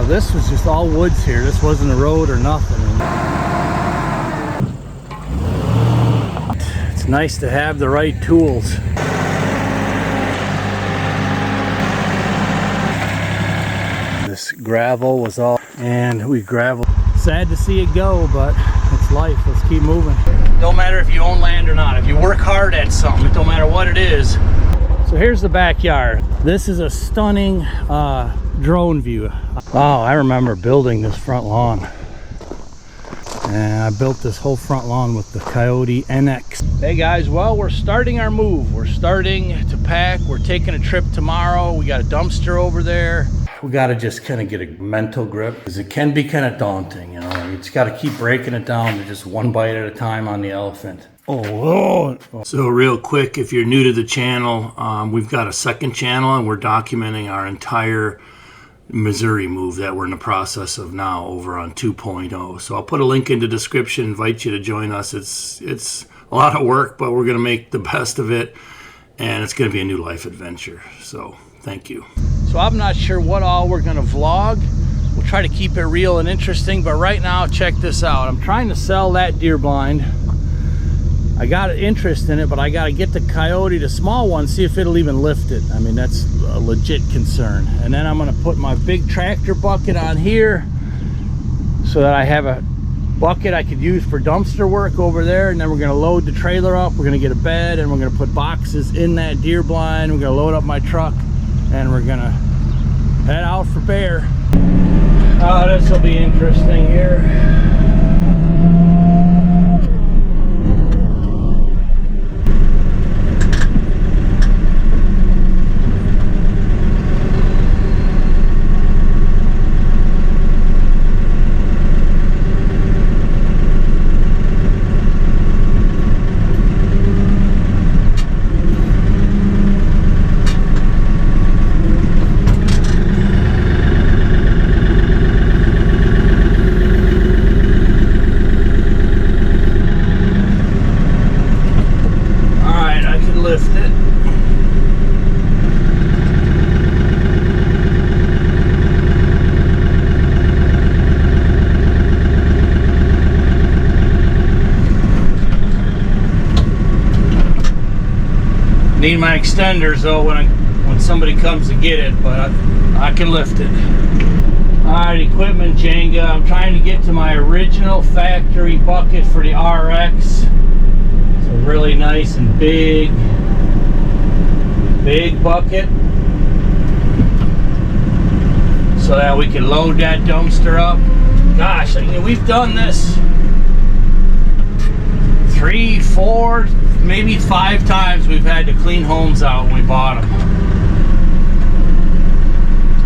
This was just all woods here. This wasn't a road or nothing. It's nice to have the right tools. This gravel was all, and we gravel. Sad to see it go, but it's life. Let's keep moving. Don't matter if you own land or not. If you work hard at something, it don't matter what it is. So here's the backyard. This is a stunning drone view. Oh, I remember building this front lawn. And I built this whole front lawn with the Coyote NX. Hey guys, well, we're starting our move. We're starting to pack. We're taking a trip tomorrow. We got a dumpster over there. We got to just kind of get a mental grip, because it can be kind of daunting, you know. You just got to keep breaking it down to just one bite at a time on the elephant. Oh. So real quick, if you're new to the channel, we've got a second channel and we're documenting our entire Missouri move that we're in the process of now over on 2.0. So I'll put a link in the description, invite you to join us. It's a lot of work, but we're going to make the best of it, and it's going to be a new life adventure. So thank you. So I'm not sure what all we're going to vlog. We'll try to keep it real and interesting, but right now, check this out. I'm trying to sell that deer blind. I got interest in it, but I got to get the Coyote, the small one, see if it'll even lift it. I mean, that's a legit concern. And then I'm going to put my big tractor bucket on here so that I have a bucket I could use for dumpster work over there. And then we're going to load the trailer up. We're going to get a bed, and we're going to put boxes in that deer blind. We're going to load up my truck, and we're going to head out for bear. Oh, this will be interesting here. Need my extenders though when somebody comes to get it, but I can lift it. Alright, equipment Jenga. I'm trying to get to my original factory bucket for the RX. It's a really nice and big bucket, so that we can load that dumpster up. Gosh, I mean, we've done this 3, 4, maybe 5 times. We've had to clean homes out when we bought them.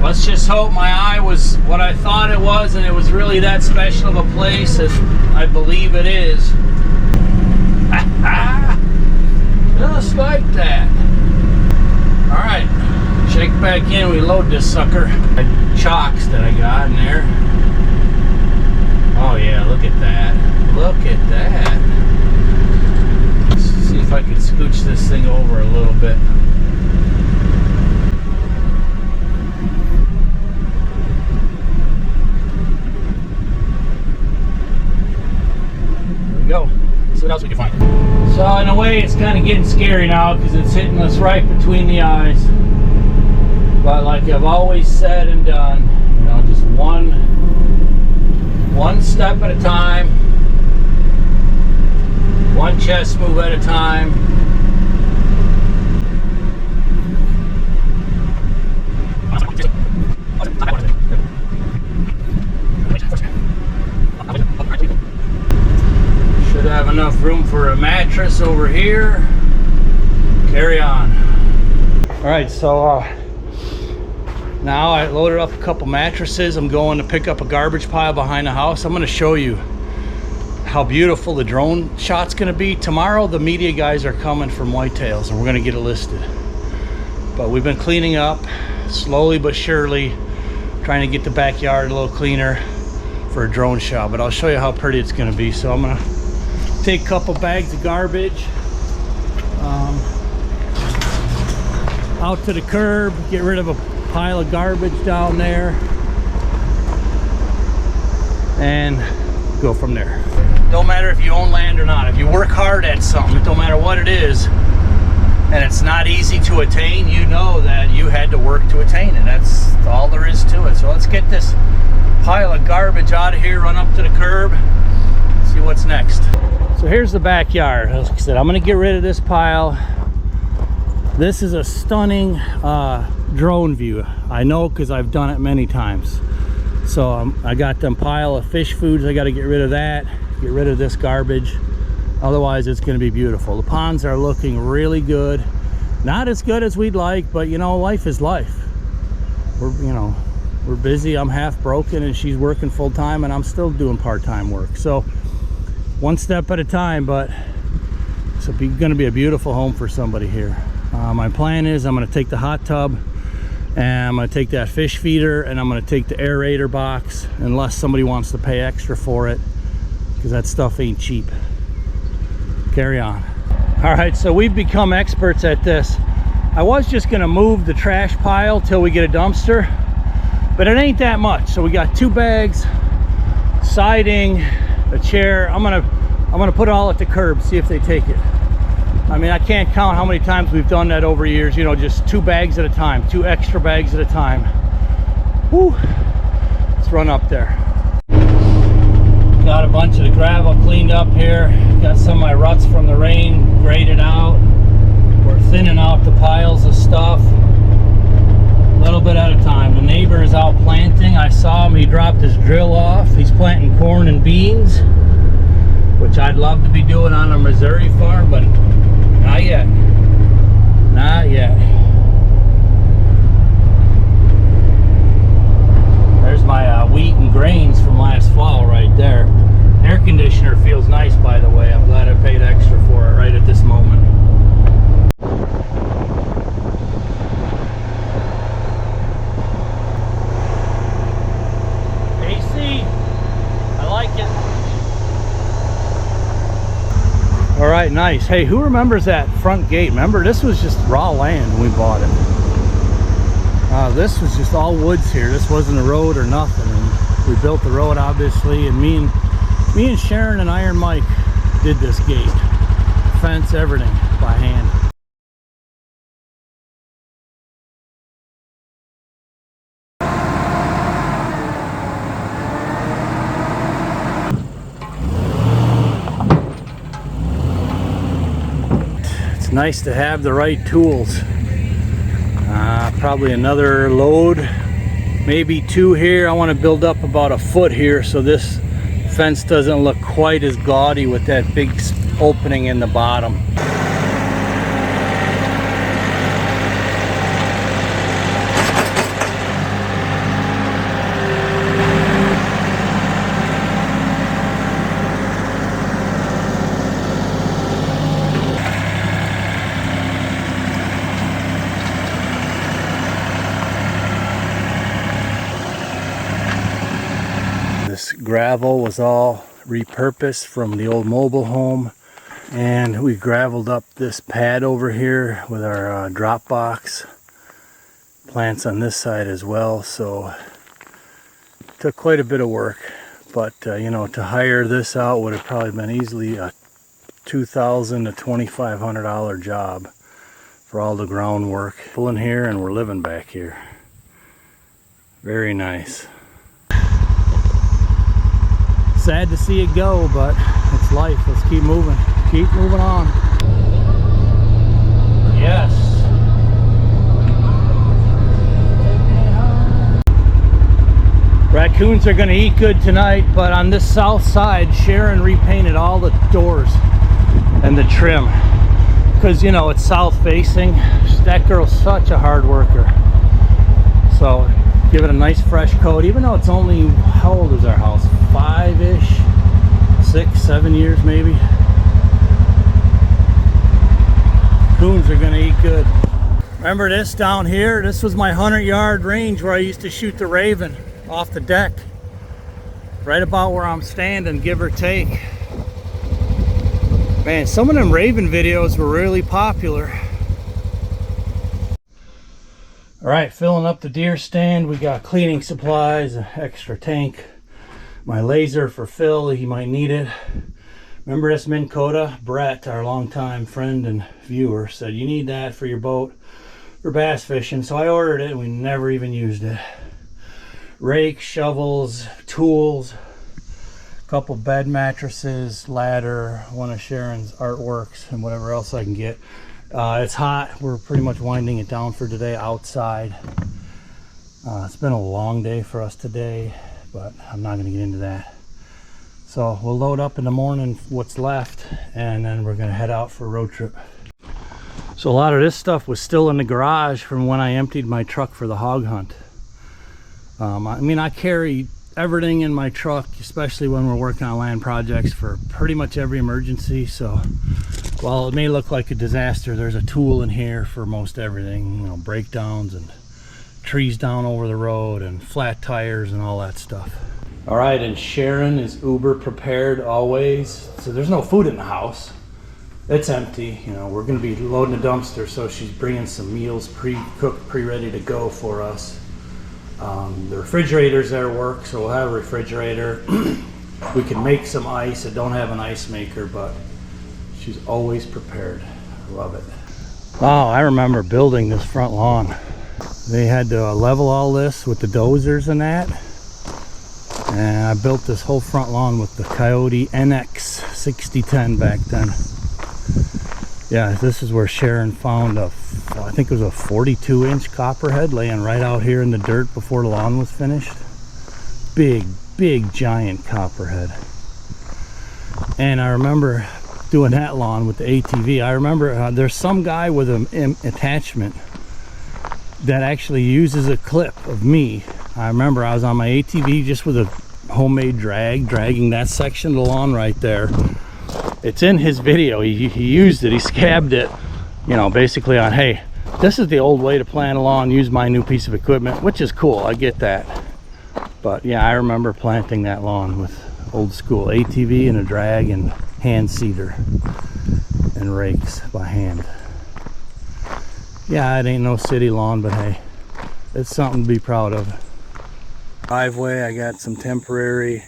Let's just hope my eye was what I thought it was, and it was really that special of a place as I believe it is. Just like that. Alright, check back in. We load this sucker. Chocks that I got in there. Oh yeah, look at that. Look at that. See if I can scooch this thing over a little bit. There we go. See what else we can find. So in a way, it's kind of getting scary now because it's hitting us right between the eyes. But like I've always said and done, you know, just one step at a time. One chest move at a time. Should have enough room for a mattress over here. Carry on. Alright, so now I loaded up a couple mattresses. I'm going to pick up a garbage pile behind the house. I'm going to show you how beautiful the drone shot's going to be. Tomorrow the media guys are coming from Whitetails and we're going to get it listed. But we've been cleaning up slowly but surely, trying to get the backyard a little cleaner for a drone shot. But I'll show you how pretty it's going to be. So I'm going to take a couple bags of garbage out to the curb, get rid of a pile of garbage down there. and go from there. Don't matter if you own land or not. If you work hard at something, it don't matter what it is, and it's not easy to attain, you know that you had to work to attain it. That's all there is to it. So let's get this pile of garbage out of here, run up to the curb, see what's next. So here's the backyard. Like I said, I'm gonna get rid of this pile. This is a stunning drone view. I know because I've done it many times. So I got them pile of fish foods. I got to get rid of that, get rid of this garbage. Otherwise it's going to be beautiful. The ponds are looking really good. Not as good as we'd like, but you know, life is life. We're busy. I'm half broken and she's working full time and I'm still doing part-time work. So one step at a time, but it's going to be a beautiful home for somebody here. My plan is I'm going to take the hot tub and I'm going to take that fish feeder and I'm going to take the aerator box, unless somebody wants to pay extra for it, because that stuff ain't cheap. Carry on. All right, so we've become experts at this. I was just going to move the trash pile till we get a dumpster, but it ain't that much. So we got 2 bags, siding, a chair. I'm gonna put it all at the curb, see if they take it. I mean, I can't count how many times we've done that over years, you know, just 2 bags at a time, 2 extra bags at a time. Whew. Let's run up there. Got a bunch of the gravel cleaned up here. Got some of my ruts from the rain graded out. We're thinning out the piles of stuff a little bit at a time. The neighbor is out planting. I saw him, he dropped his drill off. He's planting corn and beans, which I'd love to be doing on a Missouri farm, but not yet. Not yet. There's my wheat and grains from last fall right there. Air conditioner feels nice, by the way. I'm glad I paid extra for it right at this moment. AC, I like it. All right, nice. Hey, who remembers that front gate? Remember, this was just raw land when we bought it. This was just all woods here. This wasn't a road or nothing. And we built the road, obviously, and me and Sharon and Iron Mike did this gate, fence, everything by hand. It's nice to have the right tools. Probably another load, maybe 2 here. I want to build up about a foot here so this fence doesn't look quite as gaudy with that big opening in the bottom. This gravel was all repurposed from the old mobile home, and we graveled up this pad over here with our drop box. Plants on this side as well, so it took quite a bit of work. But you know, to hire this out would have probably been easily a $2,000 to $2,500 job for all the groundwork. Pulling here and we're living back here. Very nice. Sad to see it go, but it's life. Let's keep moving. Keep moving on. Yes. Raccoons are going to eat good tonight, but on this south side, Sharon repainted all the doors and the trim. Because, you know, it's south facing. That girl's such a hard worker. So, give it a nice fresh coat, even though it's only, how old is our house? 5-ish, 6, 7 years maybe. Coons are gonna eat good. Remember this down here? This was my 100-yard range where I used to shoot the raven off the deck. Right about where I'm standing, give or take. Man, some of them raven videos were really popular. All right, filling up the deer stand. We got cleaning supplies, an extra tank, My laser for Phil, he might need it. Remember this Minn Kota? Brett, our longtime friend and viewer, said you need that for your boat for bass fishing. So I ordered it and we never even used it. Rake, shovels, tools, a couple bed mattresses, ladder, one of Sharon's artworks, and whatever else I can get. It's hot. We're pretty much winding it down for today outside. It's been a long day for us today, but I'm not going to get into that. So we'll load up in the morning what's left, and then we're going to head out for a road trip. So a lot of this stuff was still in the garage from when I emptied my truck for the hog hunt. I mean, I carry everything in my truck, especially when we're working on land projects, for pretty much every emergency. So while it may look like a disaster, there's a tool in here for most everything, you know, breakdowns and trees down over the road and flat tires and all that stuff. All right, and Sharon is uber prepared always. So there's no food in the house. It's empty. You know, we're going to be loading the dumpster, so she's bringing some meals pre-cooked, pre-ready to go for us. The refrigerator's there at work, so we'll have a refrigerator. We can make some ice. I don't have an ice maker, but she's always prepared. I love it. Oh, I remember building this front lawn. They had to level all this with the dozers and that. And I built this whole front lawn with the Coyote NX 6010 back then. Yeah, this is where Sharon found a, I think it was a 42-inch copperhead laying right out here in the dirt before the lawn was finished. Big, giant copperhead. And I remember doing that lawn with the ATV. I remember there's some guy with an attachment that actually uses a clip of me. I remember I was on my ATV just with a homemade drag, dragging that section of the lawn right there. It's in his video. He used it, he scabbed it, you know, basically on, hey, this is the old way to plant a lawn, use my new piece of equipment, which is cool, I get that. But yeah, I remember planting that lawn with old school ATV and a drag and hand seeder and rakes by hand. Yeah, it ain't no city lawn, but hey, it's something to be proud of. Driveway, I got some temporary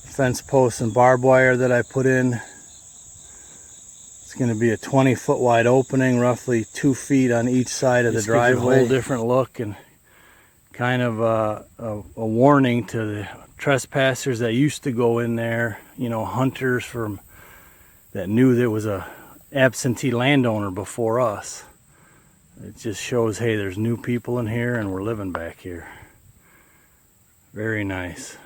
fence posts and barbed wire that I put in. It's going to be a 20-foot wide opening, roughly 2 feet on each side of the driveway. A whole different look and kind of a warning to the trespassers that used to go in there, you know, hunters from that knew there was a absentee landowner before us. It just shows, hey, there's new people in here and we're living back here. Very nice.